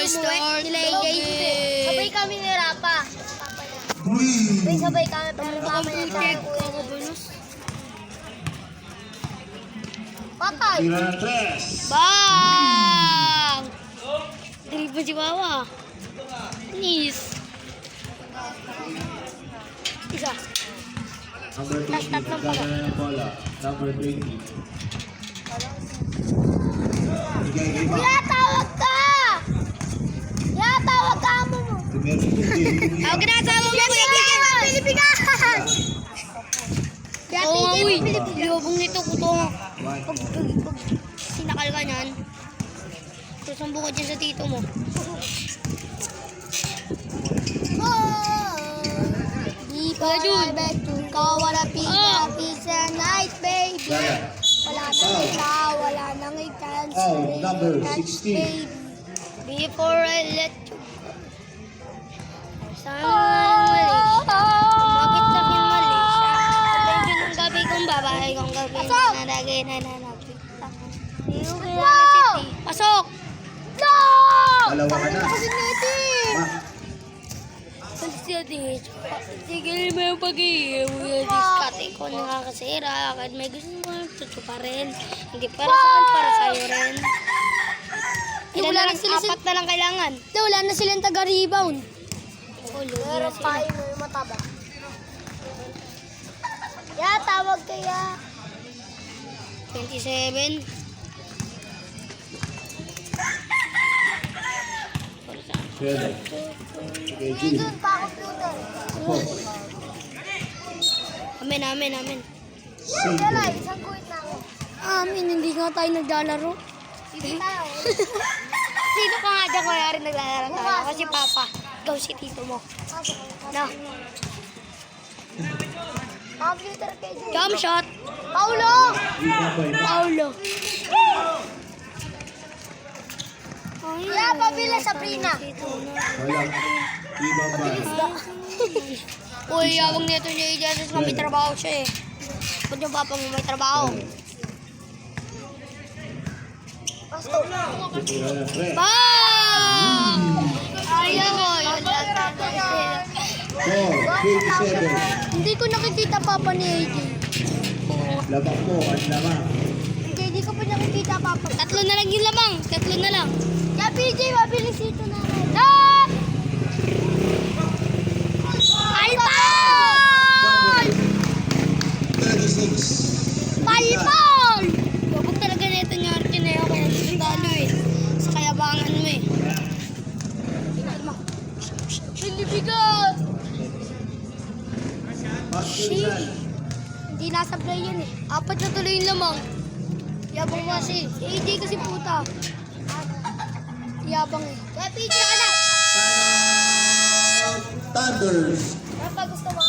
start nila the AJ. Sabay game. kami ni Rapa. Sabay kami pero mamaya tayo kuya. Patay! Tira ng tres. Bang! Dribble si Wawa. Nis. Isa. Number 20, nagdadala ng bola. Number 20. Bigay kay Mac. Kuya, tawag ka! Kuya, tawag ka mo. Primero hindi. Tawag na sa mo, Kuya Bigyan. Pilipinas! Kuya, Oo nga, uy. Pilipinas. Liyobong nito ko to. One. Pag sinakal ka niyan, susumbo ka dyan sa tito mo. Di pa na back to ka, wala pizza night, baby. Dala. Wala nang ikaw, wala nang ikaw. Oh, number 16. Before I let you go. Sana mali siya. Bakit lang yung mali siya? Attention ng gabi kong babae kong gabi na nalagay na nanapit. Pasok! No! Dalawa ka na. Kasi niti. Mac. Tigil mo yung pag-iiwi. Diskate ko nakakasira. Kahit may gusto mo, tutso pa rin. Hindi para saan, para sa'yo rin. Ilan Wala na na lang, sila apat na lang kailangan. Wala na silang taga-rebound. Oh, lugi na Pero sila. pahay mo yung mataba. Ya, tawag kaya. 27. Seven. Bigay G. Doon pa computer. Four. Amen. Wala, isang guhit na ako. Hindi nga tayo naglalaro. Sige tayo. Sino ka nga dyan kaya rin naglalaro tayo? Ako si Papa. Ikaw si Tito mo. No. Computer kay Jay. Jump shot. Paulo! Paulo. Kaya pabila sa Prina. Wala. Ibang ba? Uy, yawag nito niya i-justice na may trabaho siya eh. Ba't yung papa mo may trabaho? Basta. Tira ng tres. Bang! Ayaw ko. Yun lang. 4. 27. Hindi ko nakikita papa ni AJ. Labak mo. Ang lamang. Hindi ko pa nakikita papa. Tatlo na lang yung lamang. Tatlo na lang. Kaya PJ, mabilis ito na rin. No! Palpal! 36. Palpal! Wag talaga na ito niya Arkineo kaya sundalo eh. Sa kayabangan mo eh. Pilipigas! Pascual. Hindi nasablay yan eh. Apat na tuloy yung lamang. Yabang mo kasi. Si AJ kasi puta. Yabang eh. Kaya PJ ka na! Thunders. Ano pa gusto mo?